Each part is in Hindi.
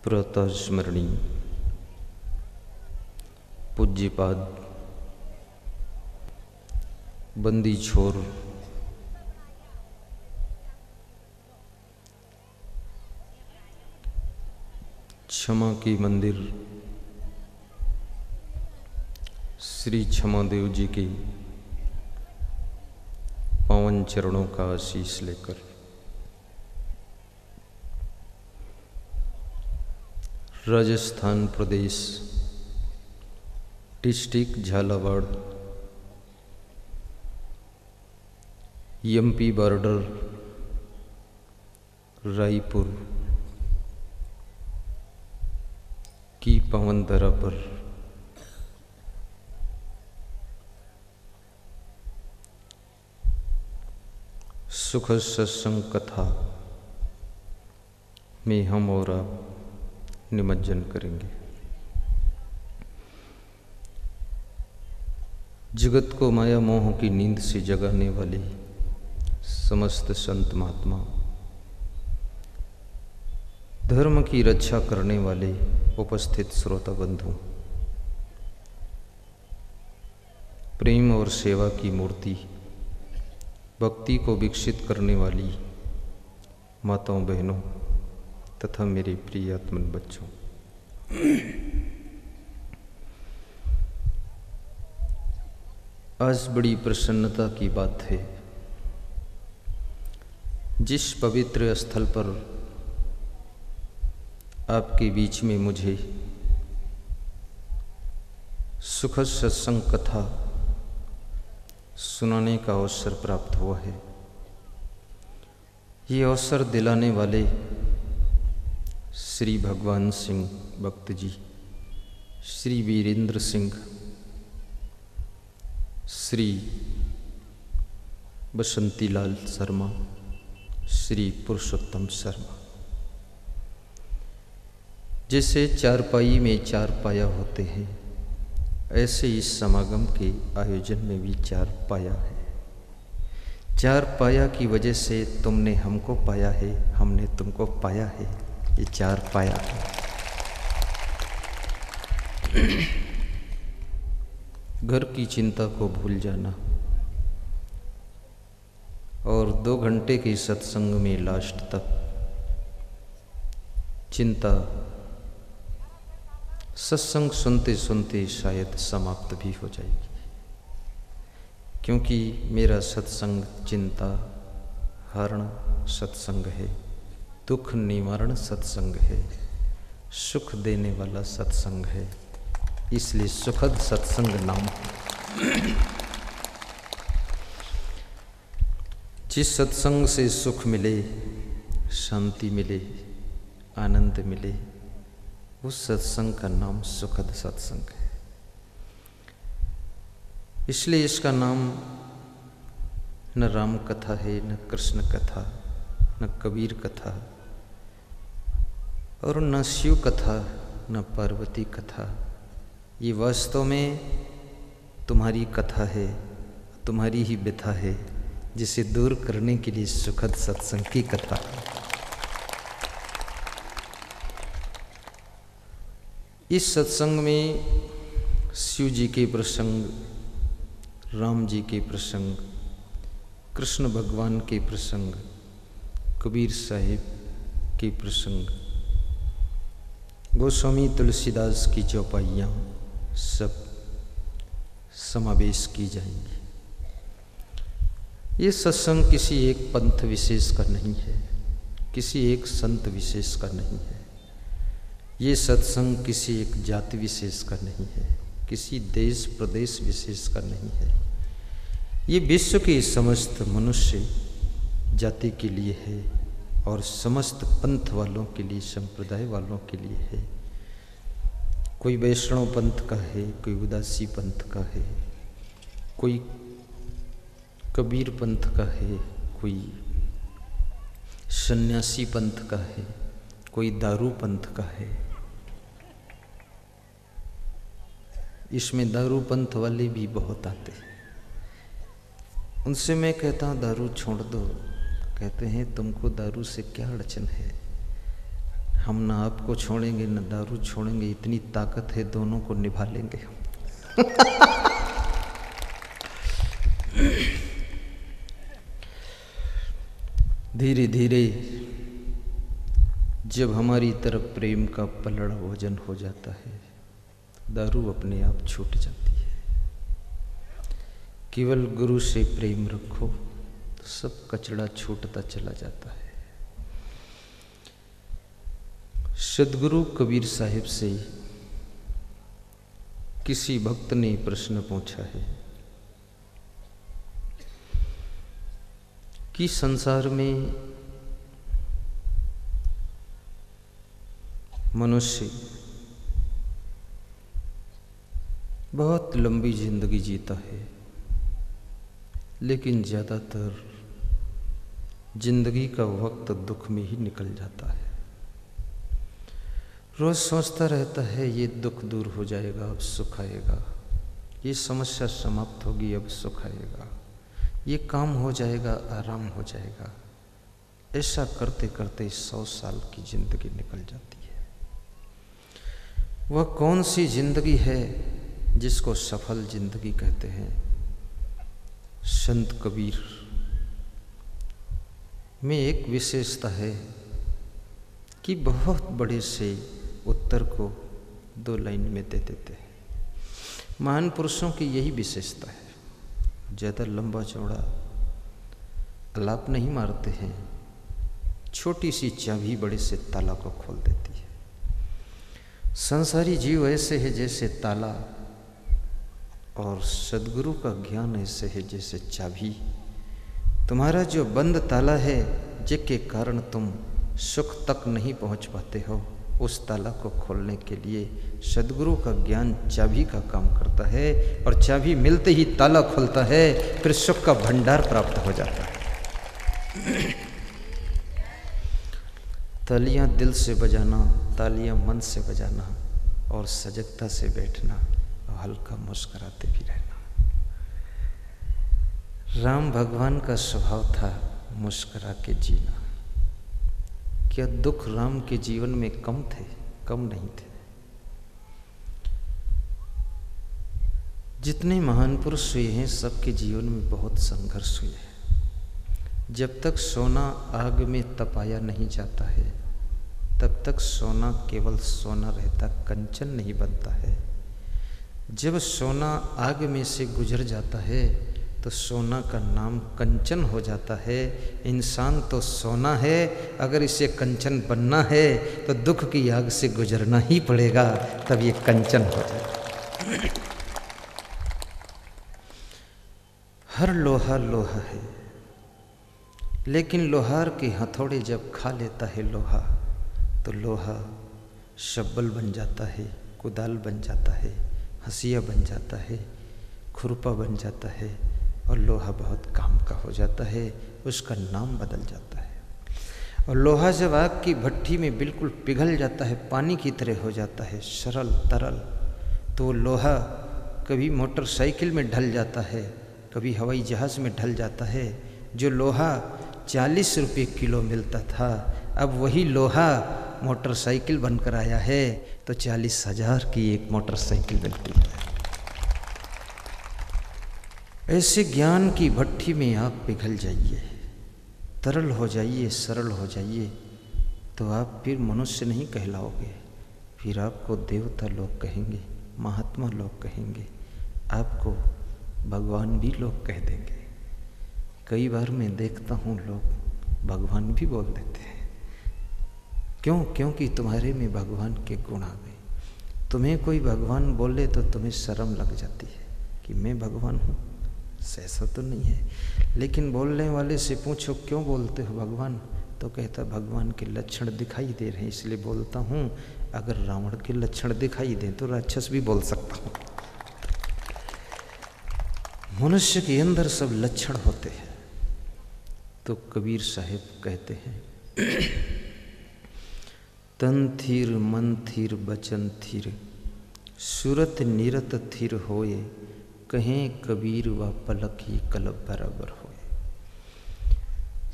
प्रातः स्मरणीय पूज्यपाद बंदी छोर क्षमा की मंदिर श्री क्षमादेव जी के पावन चरणों का आशीष लेकर Rajasthan Pradesh district Jhalawar MP border Raipur की पावन धरा पर सुखद सत्संग कथा में हम और आप निमज्जन करेंगे। जगत को माया मोह की नींद से जगाने वाले समस्त संत महात्मा, धर्म की रक्षा करने वाले उपस्थित श्रोता बंधु, प्रेम और सेवा की मूर्ति, भक्ति को विकसित करने वाली माताओं बहनों तथा मेरे प्रिय आत्मन बच्चों, आज बड़ी प्रसन्नता की बात है। जिस पवित्र स्थल पर आपके बीच में मुझे सुखद सत्संग कथा सुनाने का अवसर प्राप्त हुआ है, ये अवसर दिलाने वाले श्री भगवान सिंह भक्त जी, श्री वीरेंद्र सिंह, श्री बसंतीलाल शर्मा, श्री पुरुषोत्तम शर्मा, जैसे चारपाई में चार पाया होते हैं, ऐसे इस समागम के आयोजन में भी चार पाया है। चार पाया की वजह से तुमने हमको पाया है, हमने तुमको पाया है, ये चार पाया है। घर की चिंता को भूल जाना और 2 घंटे के सत्संग में लास्ट तक चिंता सत्संग सुनते सुनते शायद समाप्त भी हो जाएगी, क्योंकि मेरा सत्संग चिंता हरण सत्संग है, दुख निवारण सत्संग है, सुख देने वाला सत्संग है, इसलिए सुखद सत्संग नाम है। जिस सत्संग से सुख मिले, शांति मिले, आनंद मिले, उस सत्संग का नाम सुखद सत्संग है। इसलिए इसका नाम न राम कथा है, न कृष्ण कथा, न कबीर कथा और न शिव कथा, न पार्वती कथा। ये वास्तव में तुम्हारी कथा है, तुम्हारी ही व्यथा है, जिसे दूर करने के लिए सुखद सत्संग की कथा है। इस सत्संग में शिव जी के प्रसंग, राम जी के प्रसंग, कृष्ण भगवान के प्रसंग, कबीर साहिब के प्रसंग, गोस्वामी तुलसीदास की चौपाइयाँ सब समावेश की जाएंगी। ये सत्संग किसी एक पंथ विशेष का नहीं है, किसी एक संत विशेष का नहीं है, ये सत्संग किसी एक जाति विशेष का नहीं है, किसी देश प्रदेश विशेष का नहीं है, ये विश्व के समस्त मनुष्य जाति के लिए है और समस्त पंथ वालों के लिए, संप्रदाय वालों के लिए है। कोई वैष्णव पंथ का है, कोई उदासी पंथ का है, कोई कबीर पंथ का है, कोई सन्यासी पंथ का है, कोई दारू पंथ का है। इसमें दारू पंथ वाले भी बहुत आते हैं, उनसे मैं कहता हूँ दारू छोड़ दो, कहते हैं तुमको दारू से क्या अड़चन है, हम ना आपको छोड़ेंगे न दारू छोड़ेंगे, इतनी ताकत है दोनों को निभा लेंगे हम। धीरे धीरे जब हमारी तरफ प्रेम का पलड़ा वजन हो जाता है, दारू अपने आप छूट जाती है। केवल गुरु से प्रेम रखो तो सब कचड़ा छूटता चला जाता है। सदगुरु कबीर साहिब से किसी भक्त ने प्रश्न पूछा है कि संसार में मनुष्य बहुत लंबी जिंदगी जीता है, लेकिन ज़्यादातर जिंदगी का वक्त दुख में ही निकल जाता है। रोज सोचता रहता है ये दुख दूर हो जाएगा, अब सुख आएगा, ये समस्या समाप्त होगी, अब सुख आएगा, ये काम हो जाएगा, आराम हो जाएगा। ऐसा करते करते 100 साल की जिंदगी निकल जाती है। वह कौन सी जिंदगी है जिसको सफल जिंदगी कहते हैं? संत कबीर में एक विशेषता है कि बहुत बड़े से उत्तर को 2 लाइन में दे देते हैं। महान पुरुषों की यही विशेषता है, ज़्यादा लंबा चौड़ा आलाप नहीं मारते हैं, छोटी सी चाबी बड़े से ताला को खोल देती है। संसारी जीव ऐसे है जैसे ताला, और सदगुरु का ज्ञान ऐसे है जैसे चाबी। तुम्हारा जो बंद ताला है, जिसके कारण तुम सुख तक नहीं पहुंच पाते हो, उस ताला को खोलने के लिए सदगुरु का ज्ञान चाबी का काम करता है, और चाबी मिलते ही ताला खुलता है, फिर सुख का भंडार प्राप्त हो जाता है। तालियां दिल से बजाना, तालियां मन से बजाना, और सजगता से बैठना, और हल्का मुस्कुराते भी रहना। राम भगवान का स्वभाव था मुस्कुरा के जीना। क्या दुख राम के जीवन में कम थे? कम नहीं थे। जितने महान पुरुष हुए हैं, सबके जीवन में बहुत संघर्ष हुए हैं। जब तक सोना आग में तपाया नहीं जाता है, तब तक सोना केवल सोना रहता, कंचन नहीं बनता है। जब सोना आग में से गुजर जाता है तो सोना का नाम कंचन हो जाता है। इंसान तो सोना है, अगर इसे कंचन बनना है तो दुख की आग से गुजरना ही पड़ेगा, तब ये कंचन हो जाए। हर लोहा लोहा है, लेकिन लोहार के हथौड़े जब खा लेता है लोहा, तो लोहा शब्बल बन जाता है, कुदाल बन जाता है, हंसिया बन जाता है, खुरपा बन जाता है, और लोहा बहुत काम का हो जाता है, उसका नाम बदल जाता है। और लोहा जब आग की भट्ठी में बिल्कुल पिघल जाता है, पानी की तरह हो जाता है, सरल तरल, तो लोहा कभी मोटरसाइकिल में ढल जाता है, कभी हवाई जहाज़ में ढल जाता है। जो लोहा 40 रुपये किलो मिलता था, अब वही लोहा मोटरसाइकिल बनकर आया है, तो 40,000 की एक मोटरसाइकिल मिलती है। ऐसे ज्ञान की भट्ठी में आप पिघल जाइए, तरल हो जाइए, सरल हो जाइए, तो आप फिर मनुष्य नहीं कहलाओगे, फिर आपको देवता लोग कहेंगे, महात्मा लोग कहेंगे, आपको भगवान भी लोग कह देंगे। कई बार मैं देखता हूँ लोग भगवान भी बोल देते हैं। क्यों? क्योंकि तुम्हारे में भगवान के गुण आ गए। तुम्हें कोई भगवान बोले तो तुम्हें शर्म लग जाती है कि मैं भगवान हूँ, ऐसा तो नहीं है। लेकिन बोलने वाले से पूछो क्यों बोलते हो भगवान, तो कहता भगवान के लक्षण दिखाई दे रहे हैं इसलिए बोलता हूँ। अगर रावण के लक्षण दिखाई दें तो राक्षस भी बोल सकता हूँ। मनुष्य के अंदर सब लक्षण होते हैं। तो कबीर साहिब कहते हैं, तन थीर मन थीर बचन थीर, सूरत निरत थीर होए, कहें कबीर व पलक ही कलब बराबर होए।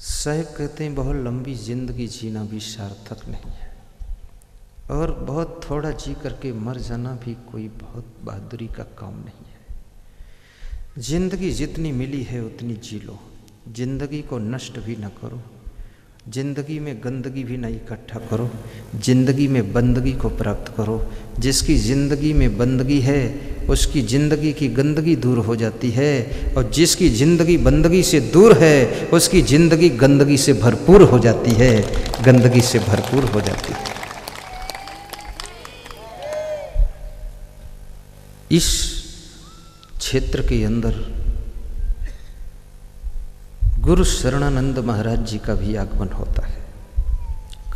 साहिब कहते हैं बहुत लंबी जिंदगी जीना भी सार्थक नहीं है। और बहुत थोड़ा जी करके मर जाना भी कोई बहुत बहादुरी का काम नहीं है। जिंदगी जितनी मिली है उतनी जी लो, जिंदगी को नष्ट भी न करो, जिंदगी में गंदगी भी न इकट्ठा करो, जिंदगी में बंदगी को प्राप्त करो। जिसकी जिंदगी में बंदगी है उसकी जिंदगी की गंदगी दूर हो जाती है, और जिसकी जिंदगी बंदगी से दूर है उसकी जिंदगी गंदगी से भरपूर हो जाती है, गंदगी से भरपूर हो जाती है। इस क्षेत्र के अंदर गुरु शरणानंद महाराज जी का भी आगमन होता है।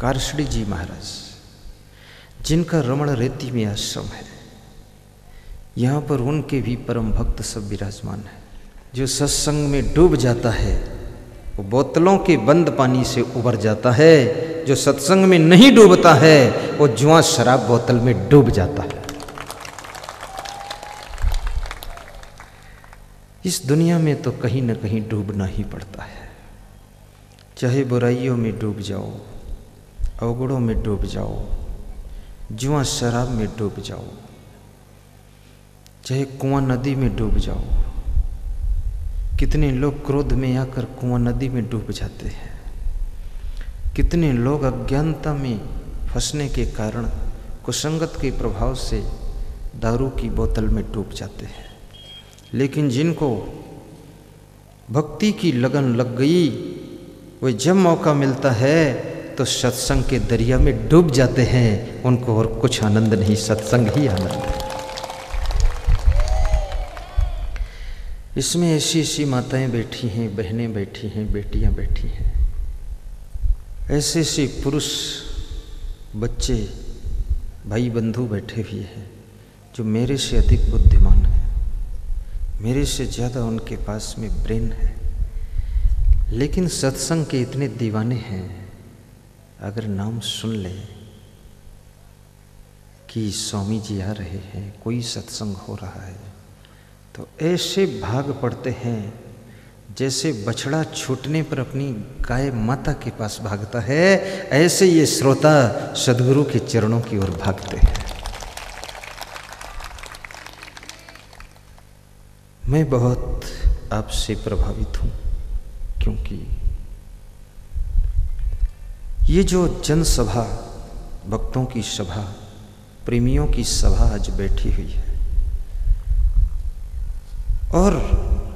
कारसड़ी जी महाराज, जिनका रमण रेती में आश्रम है, यहाँ पर उनके भी परम भक्त सब विराजमान है। जो सत्संग में डूब जाता है वो बोतलों के बंद पानी से उबर जाता है, जो सत्संग में नहीं डूबता है वो जुआ शराब बोतल में डूब जाता है। इस दुनिया में तो कहीं न कहीं डूबना ही पड़ता है, चाहे बुराइयों में डूब जाओ, अवगुणों में डूब जाओ, जुआ शराब में डूब जाओ, चाहे कुआं नदी में डूब जाओ। कितने लोग क्रोध में आकर कुआं नदी में डूब जाते हैं, कितने लोग अज्ञानता में फंसने के कारण कुसंगत के प्रभाव से दारू की बोतल में डूब जाते हैं। लेकिन जिनको भक्ति की लगन लग गई, वे जब मौका मिलता है तो सत्संग के दरिया में डूब जाते हैं। उनको और कुछ आनंद नहीं, सत्संग ही आनंद है। इसमें ऐसी ऐसी माताएं बैठी हैं, बहनें बैठी हैं, बेटियां बैठी हैं, ऐसे ऐसे पुरुष, बच्चे, भाई बंधु बैठे हुए हैं जो मेरे से अधिक बुद्धिमान हैं, मेरे से ज़्यादा उनके पास में ब्रेन है, लेकिन सत्संग के इतने दीवाने हैं। अगर नाम सुन ले कि स्वामी जी आ रहे हैं, कोई सत्संग हो रहा है, तो ऐसे भाग पड़ते हैं जैसे बछड़ा छूटने पर अपनी गाय माता के पास भागता है, ऐसे ये श्रोता सद्गुरु के चरणों की ओर भागते हैं। मैं बहुत आपसे प्रभावित हूँ, क्योंकि ये जो जनसभा, भक्तों की सभा, प्रेमियों की सभा आज बैठी हुई है, और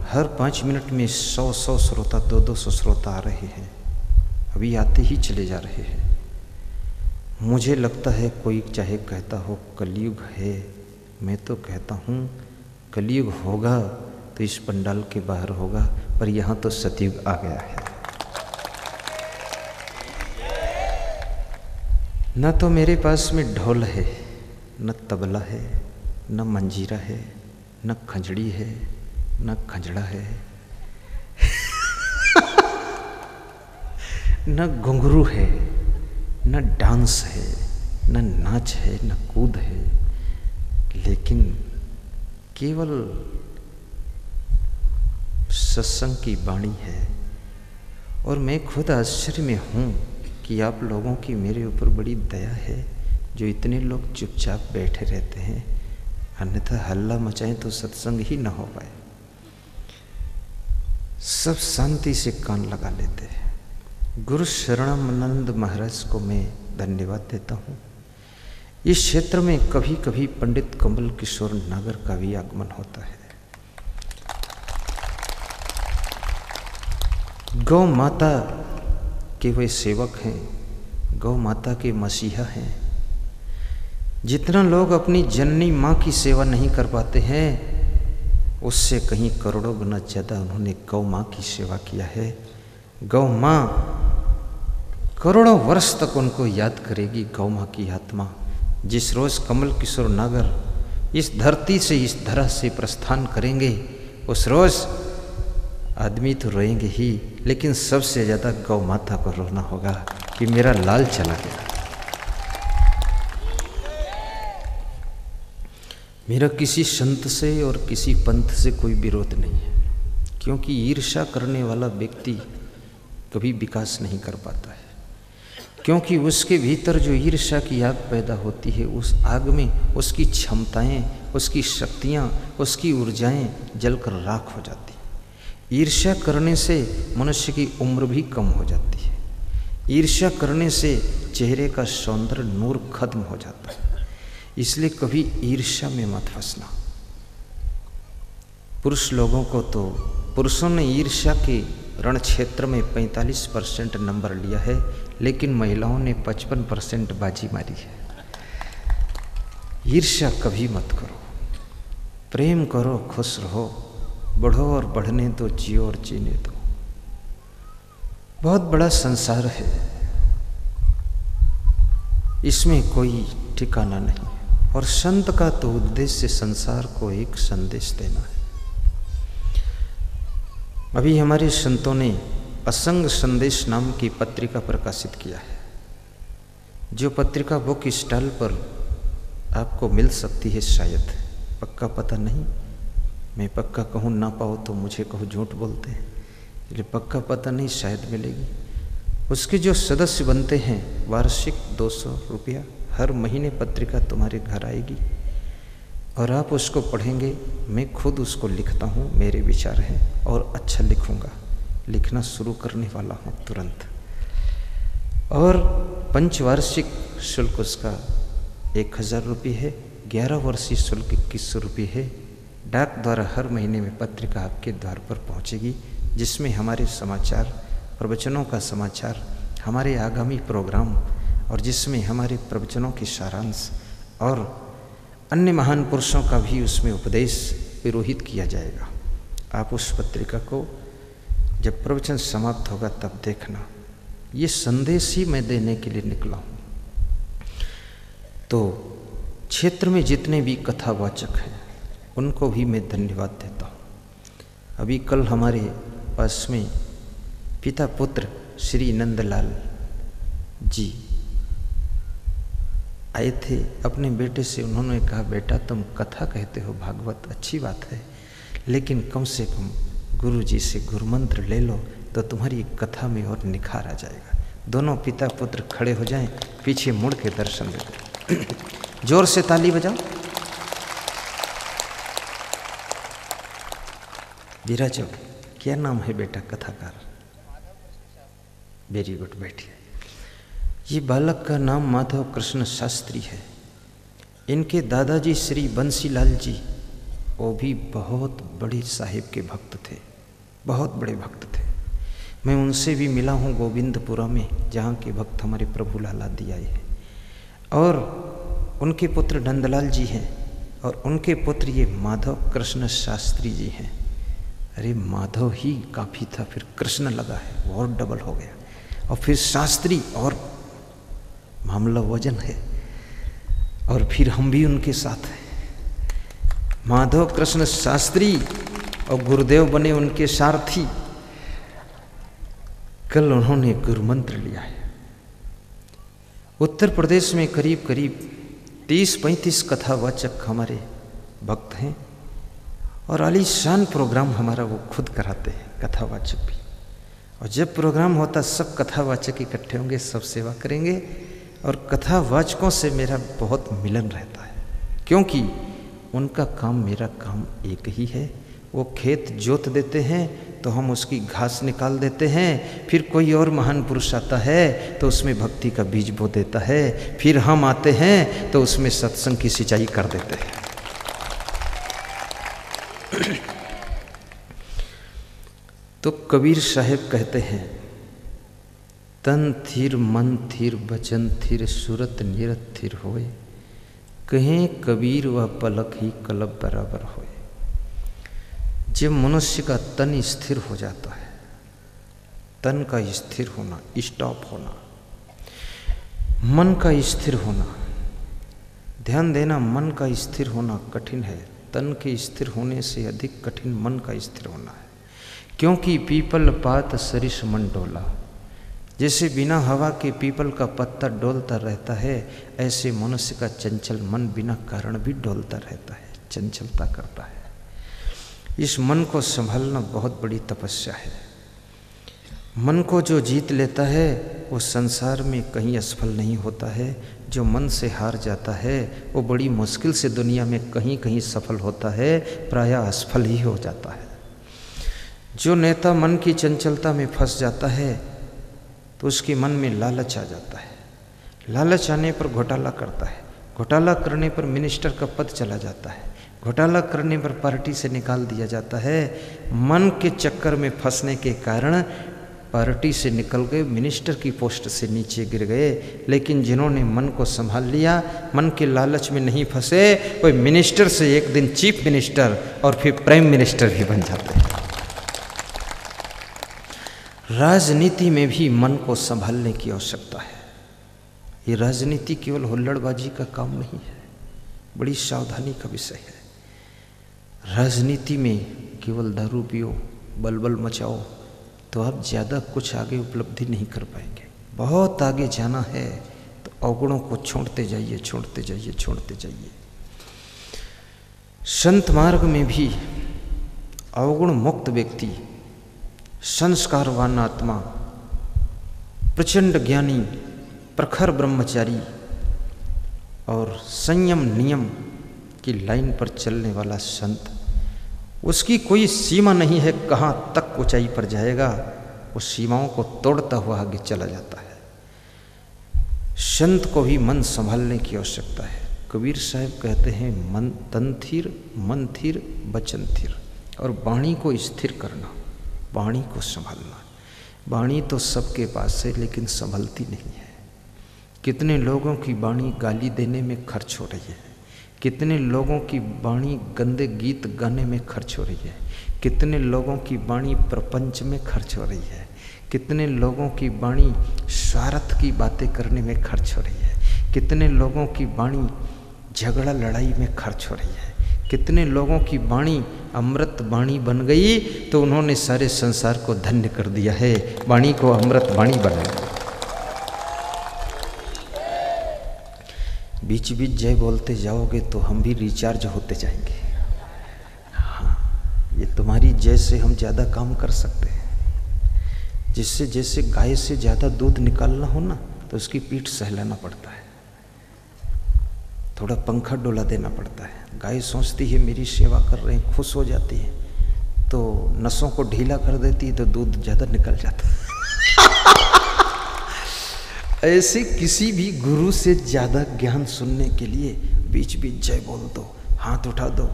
हर 5 मिनट में 100 श्रोता, 200 श्रोता आ रहे हैं, अभी आते ही चले जा रहे हैं। मुझे लगता है कोई चाहे कहता हो कलयुग है, मैं तो कहता हूँ कलयुग होगा तो इस पंडाल के बाहर होगा, पर यहाँ तो सतयुग आ गया है। न तो मेरे पास में ढोल है, न तबला है, न मंजीरा है, न खंजड़ी है, न खंजड़ा है, न घुंघरू है, न डांस है, न नाच है, न कूद है, लेकिन केवल सत्संग की वाणी है। और मैं खुद आश्चर्य में हूँ कि आप लोगों की मेरे ऊपर बड़ी दया है, जो इतने लोग चुपचाप बैठे रहते हैं, अन्यथा हल्ला मचाएं तो सत्संग ही ना हो पाए। सब शांति से कान लगा लेते हैं। गुरु शरणानंद महाराज को मैं धन्यवाद देता हूँ। इस क्षेत्र में कभी कभी पंडित कमल किशोर नागर का भी आगमन होता है। गौ माता के वे सेवक हैं, गौ माता के मसीहा हैं। जितना लोग अपनी जननी माँ की सेवा नहीं कर पाते हैं, उससे कहीं करोड़ों गुना ज़्यादा उन्होंने गौ माँ की सेवा किया है। गौ माँ करोड़ों वर्ष तक उनको याद करेगी। गौ माँ की आत्मा जिस रोज़ कमल किशोर नागर इस धरती से, इस धरा से प्रस्थान करेंगे, उस रोज़ आदमी तो रोएंगे ही, लेकिन सबसे ज़्यादा गौ माता को रोना होगा कि मेरा लाल चला गया। मेरा किसी संत से और किसी पंथ से कोई विरोध नहीं है, क्योंकि ईर्ष्या करने वाला व्यक्ति कभी विकास नहीं कर पाता है। क्योंकि उसके भीतर जो ईर्ष्या की आग पैदा होती है, उस आग में उसकी क्षमताएं, उसकी शक्तियां, उसकी ऊर्जाएं जलकर राख हो जाती है। ईर्ष्या करने से मनुष्य की उम्र भी कम हो जाती है। ईर्ष्या करने से चेहरे का सौंदर्य नूर खत्म हो जाता है। इसलिए कभी ईर्ष्या में मत फंसना। पुरुष लोगों को तो, पुरुषों ने ईर्ष्या के रण क्षेत्र में 45% नंबर लिया है, लेकिन महिलाओं ने 55% बाजी मारी है। ईर्ष्या कभी मत करो, प्रेम करो, खुश रहो, बढ़ो और बढ़ने दो, जियो और जीने दो। बहुत बड़ा संसार है, इसमें कोई ठिकाना नहीं। और संत का तो उद्देश्य संसार को एक संदेश देना है। अभी हमारे संतों ने असंग संदेश नाम की पत्रिका प्रकाशित किया है, जो पत्रिका बुक स्टॉल पर आपको मिल सकती है शायद, पक्का पता नहीं। मैं पक्का कहूँ ना पाओ तो मुझे कहो झूठ बोलते हैं, इसलिए पक्का पता नहीं, शायद मिलेगी। उसके जो सदस्य बनते हैं वार्षिक 200 रुपया, हर महीने पत्रिका तुम्हारे घर आएगी और आप उसको पढ़ेंगे। मैं खुद उसको लिखता हूँ, मेरे विचार हैं, और अच्छा लिखूँगा, लिखना शुरू करने वाला हूँ तुरंत। और पंचवार्षिक शुल्क उसका 1000 रुपये है, 11 वर्षीय शुल्क 2100 रुपये है। डाक द्वारा हर महीने में पत्रिका आपके द्वार पर पहुँचेगी, जिसमें हमारे समाचार, प्रवचनों का समाचार, हमारे आगामी प्रोग्राम, और जिसमें हमारे प्रवचनों के सारांश और अन्य महान पुरुषों का भी उसमें उपदेश विरोहित किया जाएगा। आप उस पत्रिका को जब प्रवचन समाप्त होगा तब देखना। ये संदेश ही मैं देने के लिए निकला हूँ। तो क्षेत्र में जितने भी कथावाचक हैं उनको भी मैं धन्यवाद देता हूँ। अभी कल हमारे पास में पिता पुत्र श्री नंदलाल जी आए थे अपने बेटे से। उन्होंने कहा, बेटा तुम कथा कहते हो, भागवत अच्छी बात है, लेकिन कम से कम गुरु जी से गुरु मंत्र ले लो तो तुम्हारी कथा में और निखार आ जाएगा। दोनों पिता पुत्र खड़े हो जाएं, पीछे मुड़ के दर्शन देते। जोर से ताली बजाओ। विराजो, क्या नाम है बेटा कथाकार? वेरी गुड, बैठिए। ये बालक का नाम माधव कृष्ण शास्त्री है। इनके दादाजी श्री बंसीलाल जी, वो भी बहुत बड़े साहिब के भक्त थे, बहुत बड़े भक्त थे। मैं उनसे भी मिला हूँ गोविंदपुरा में, जहाँ के भक्त हमारे प्रभु लाला दी आए हैं। और उनके पुत्र नंदलाल जी हैं, और उनके पुत्र ये माधव कृष्ण शास्त्री जी हैं। अरे माधव ही काफ़ी था, फिर कृष्ण लगा है, और डबल हो गया, और फिर शास्त्री, और मामला वजन है। और फिर हम भी उनके साथ हैं। माधव कृष्ण शास्त्री और गुरुदेव बने उनके सारथी। कल उन्होंने गुरु मंत्र लिया है। उत्तर प्रदेश में करीब करीब 30-35 कथावाचक हमारे भक्त हैं, और आलीशान प्रोग्राम हमारा वो खुद कराते हैं, कथावाचक भी। और जब प्रोग्राम होता सब कथावाचक इकट्ठे होंगे, सब सेवा करेंगे। और कथावाचकों से मेरा बहुत मिलन रहता है, क्योंकि उनका काम मेरा काम एक ही है। वो खेत जोत देते हैं तो हम उसकी घास निकाल देते हैं, फिर कोई और महान पुरुष आता है तो उसमें भक्ति का बीज बो देता है, फिर हम आते हैं तो उसमें सत्संग की सिंचाई कर देते हैं। तो कबीर साहब कहते हैं, तन थिर मन थिर बचन थिर सूरत निरत थिर होए, कहें कबीर व पलक ही कलब बराबर होए। जब मनुष्य का तन स्थिर हो जाता है, तन का स्थिर होना, स्टॉप होना, मन का स्थिर होना, ध्यान देना, मन का स्थिर होना कठिन है। तन के स्थिर होने से अधिक कठिन मन का स्थिर होना है। क्योंकि पीपल पात सरिस मन डोला, जैसे बिना हवा के पीपल का पत्ता डोलता रहता है, ऐसे मनुष्य का चंचल मन बिना कारण भी डोलता रहता है, चंचलता करता है। इस मन को संभालना बहुत बड़ी तपस्या है। मन को जो जीत लेता है वो संसार में कहीं असफल नहीं होता है। जो मन से हार जाता है वो बड़ी मुश्किल से दुनिया में कहीं कहीं सफल होता है, प्रायः असफल ही हो जाता है। जो नेता मन की चंचलता में फंस जाता है तो उसके मन में लालच आ जाता है। लालच आने पर घोटाला करता है, घोटाला करने पर मिनिस्टर का पद चला जाता है, घोटाला करने पर पार्टी से निकाल दिया जाता है। मन के चक्कर में फंसने के कारण पार्टी से निकल गए, मिनिस्टर की पोस्ट से नीचे गिर गए। लेकिन जिन्होंने मन को संभाल लिया, मन के लालच में नहीं फंसे, वो मिनिस्टर से एक दिन चीफ मिनिस्टर और फिर प्राइम मिनिस्टर भी बन जाते हैं। राजनीति में भी मन को संभालने की आवश्यकता है। ये राजनीति केवल हुल्लड़बाजी का काम नहीं है, बड़ी सावधानी का विषय है। राजनीति में केवल दारू पियो, बलबल मचाओ तो आप ज़्यादा कुछ आगे उपलब्धि नहीं कर पाएंगे। बहुत आगे जाना है तो अवगुणों को छोड़ते जाइए, छोड़ते जाइए, छोड़ते जाइए। संत मार्ग में भी अवगुण मुक्त व्यक्ति, संस्कारवान आत्मा, प्रचंड ज्ञानी, प्रखर ब्रह्मचारी और संयम नियम की लाइन पर चलने वाला संत, उसकी कोई सीमा नहीं है कहाँ तक ऊंचाई पर जाएगा, वो सीमाओं को तोड़ता हुआ आगे चला जाता है। संत को भी मन संभालने की आवश्यकता है। कबीर साहब कहते हैं, मन तन थीर, मन थीर, वचन थीर, और वाणी को स्थिर करना, वाणी को संभालना। वाणी तो सबके पास है लेकिन संभलती नहीं है। कितने लोगों की वाणी गाली देने में खर्च हो रही है, कितने लोगों की वाणी गंदे गीत गाने में खर्च हो रही है, कितने लोगों की वाणी प्रपंच में खर्च हो रही है, कितने लोगों की वाणी स्वार्थ की बातें करने में खर्च हो रही है, कितने लोगों की वाणी झगड़ा लड़ाई में खर्च हो रही है, कितने लोगों की वाणी अमृत वाणी बन गई तो उन्होंने सारे संसार को धन्य कर दिया है, वाणी को अमृत वाणी बनाया। बीच बीच जय बोलते जाओगे तो हम भी रिचार्ज होते जाएंगे। हाँ, ये तुम्हारी जय से हम ज़्यादा काम कर सकते हैं। जिससे जैसे गाय से ज़्यादा दूध निकालना हो ना तो उसकी पीठ सहलाना पड़ता है, थोड़ा पंखा डोला देना पड़ता है। गाय सोचती है मेरी सेवा कर रहे हैं, खुश हो जाती है, तो नसों को ढीला कर देती है तो दूध ज़्यादा निकल जाता है। ऐसे किसी भी गुरु से ज़्यादा ज्ञान सुनने के लिए बीच बीच जय बोल दो, हाथ उठा दो,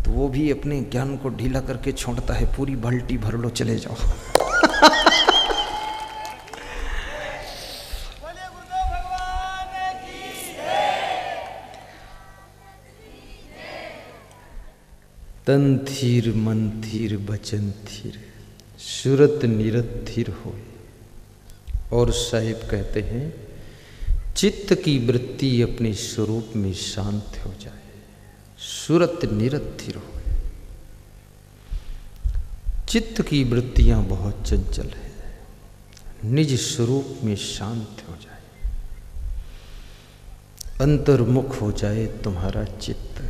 तो वो भी अपने ज्ञान को ढीला करके छोड़ता है, पूरी बाल्टी भर लो, चले जाओ। तन थीर, मन थीर, वचन थीर, सुरत निरत थीर होए। और साहिब कहते हैं, चित्त की वृत्ति अपने स्वरूप में शांत हो जाए, सुरत निरत थीर हो। चित्त की वृत्तियां बहुत चंचल है, निज स्वरूप में शांत हो जाए, अंतर्मुख हो जाए तुम्हारा चित्त।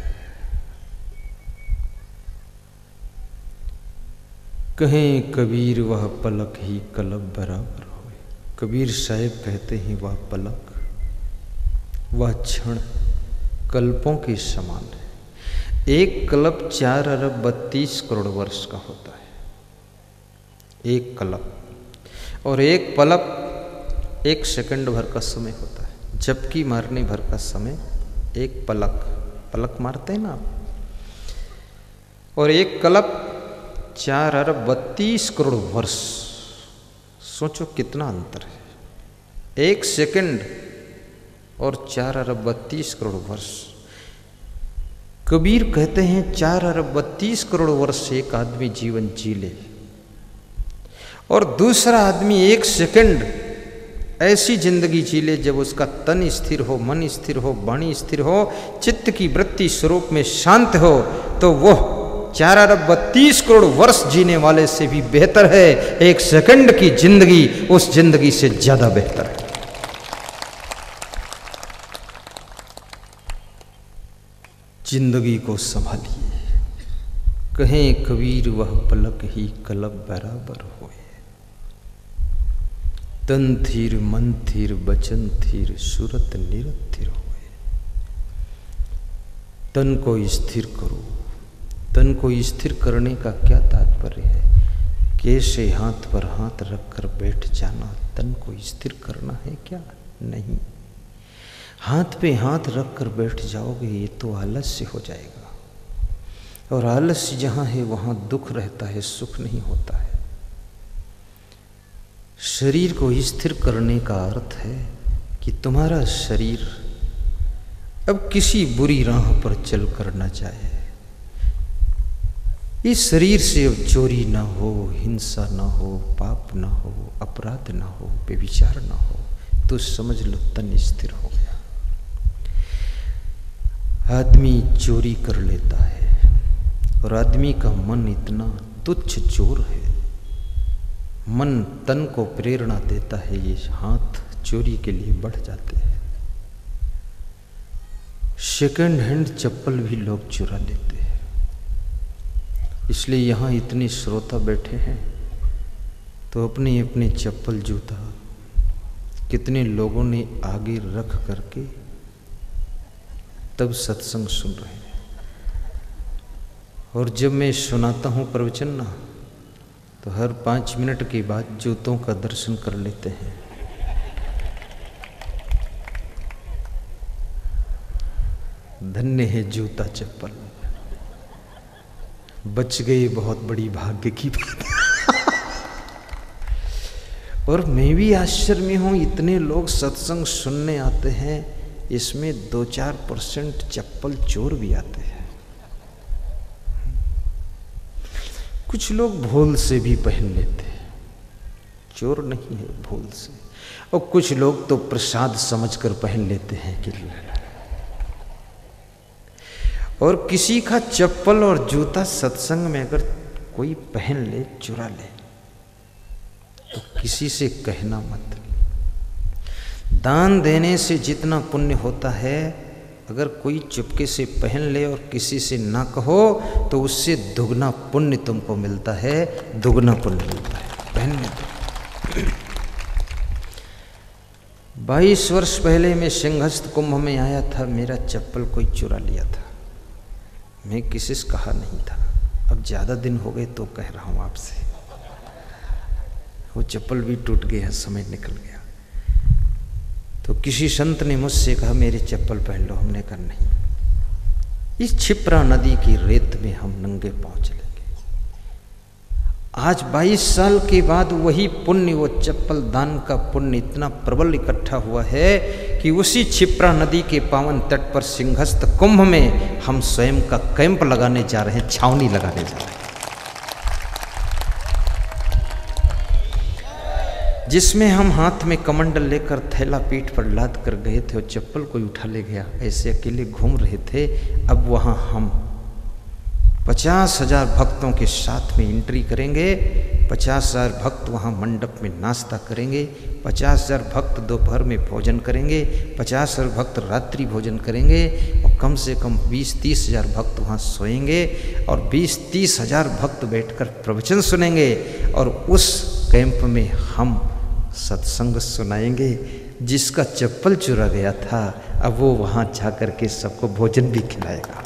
कहें कबीर वह पलक ही कलब बराबर। कबीर साहब कहते हैं, वह पलक, वह क्षण कल्पों के समान है। एक कल्प 4 अरब 32 करोड़ वर्ष का होता है, एक कल्प, और एक पलक 1 सेकंड भर का समय होता है। जबकि मारने भर का समय एक पलक, पलक मारते हैं ना आप, और एक कल्प 4 अरब 32 करोड़ वर्ष। सोचो कितना अंतर है, 1 सेकंड और 4 अरब 32 करोड़ वर्ष। कबीर कहते हैं 4 अरब 32 करोड़ वर्ष एक आदमी जीवन जी ले, और दूसरा आदमी 1 सेकंड ऐसी जिंदगी जी ले जब उसका तन स्थिर हो, मन स्थिर हो, वाणी स्थिर हो, चित्त की वृत्ति स्वरूप में शांत हो, तो वह 4 अरब 32 करोड़ वर्ष जीने वाले से भी बेहतर है। 1 सेकंड की जिंदगी उस जिंदगी से ज्यादा बेहतर है। जिंदगी को संभालिए। कहें कबीर वह पलक ही कलब बराबर होए। तन थीर मन थीर बचन थीर सूरत निरथिर होए। तन को स्थिर करो। तन को स्थिर करने का क्या तात्पर्य है? कैसे हाथ पर हाथ रखकर बैठ जाना तन को स्थिर करना है क्या? नहीं। हाथ पे हाथ रखकर बैठ जाओगे ये तो आलस्य हो जाएगा, और आलस्य जहाँ है वहाँ दुख रहता है, सुख नहीं होता है। शरीर को स्थिर करने का अर्थ है कि तुम्हारा शरीर अब किसी बुरी राह पर चल कर न जाए। इस शरीर से अब चोरी ना हो, हिंसा ना हो, पाप ना हो, अपराध ना हो, व्यभिचार ना हो, तो समझ लो तन स्थिर हो गया। आदमी चोरी कर लेता है और आदमी का मन इतना तुच्छ चोर है, मन तन को प्रेरणा देता है, ये हाथ चोरी के लिए बढ़ जाते हैं। सेकंड हैंड चप्पल भी लोग चुरा लेते हैं। इसलिए यहाँ इतने श्रोता बैठे हैं तो अपने अपने चप्पल जूता कितने लोगों ने आगे रख करके तब सत्संग सुन रहे हैं। और जब मैं सुनाता हूँ प्रवचन ना, तो हर 5 मिनट के बाद जूतों का दर्शन कर लेते हैं। धन्य है जूता चप्पल, बच गए, बहुत बड़ी भाग्य की बात। और मैं भी आश्चर्य में हूं, इतने लोग सत्संग सुनने आते हैं, इसमें 2-4% चप्पल चोर भी आते हैं। कुछ लोग भूल से भी पहन लेते हैं, चोर नहीं है, भूल से। और कुछ लोग तो प्रसाद समझकर पहन लेते हैं कि और किसी का चप्पल और जूता सत्संग में अगर कोई पहन ले, चुरा ले, तो किसी से कहना मत। दान देने से जितना पुण्य होता है, अगर कोई चुपके से पहन ले और किसी से ना कहो तो उससे दुगना पुण्य तुमको मिलता है, दुगना पुण्य मिलता है। पहनने दो। 22 वर्ष पहले मैं सिंहस्थ कुंभ में आया था, मेरा चप्पल कोई चुरा लिया था। मैं किसी से कहा नहीं था, अब ज़्यादा दिन हो गए तो कह रहा हूँ आपसे। वो चप्पल भी टूट गया, समय निकल गया। तो किसी संत ने मुझसे कहा मेरे चप्पल पहन लो। हमने कहा नहीं, इस क्षिप्रा नदी की रेत में हम नंगे पांव चलेंगे। आज 22 साल के बाद वही पुण्य, वो चप्पल दान का पुण्य इतना प्रबल इकट्ठा हुआ है कि उसी क्षिप्रा नदी के पावन तट पर सिंहस्थ कुंभ में हम स्वयं का कैंप लगाने जा रहे हैं, छावनी लगाने जा रहे हैं, जिसमें हम हाथ में कमंडल लेकर थैला पीठ पर लाद कर गए थे और चप्पल कोई उठा ले गया। ऐसे अकेले घूम रहे थे। अब वहाँ हम 50,000 भक्तों के साथ में एंट्री करेंगे। 50,000 भक्त वहाँ मंडप में नाश्ता करेंगे, 50,000 भक्त दोपहर में भोजन करेंगे, 50,000 भक्त रात्रि भोजन करेंगे, और कम से कम 20-30,000 भक्त वहाँ सोएंगे, और 20-30,000 भक्त बैठकर प्रवचन सुनेंगे। और उस कैंप में हम सत्संग सुनाएंगे। जिसका चप्पल चुरा गया था, अब वो वहाँ जा कर के सबको भोजन भी खिलाएगा।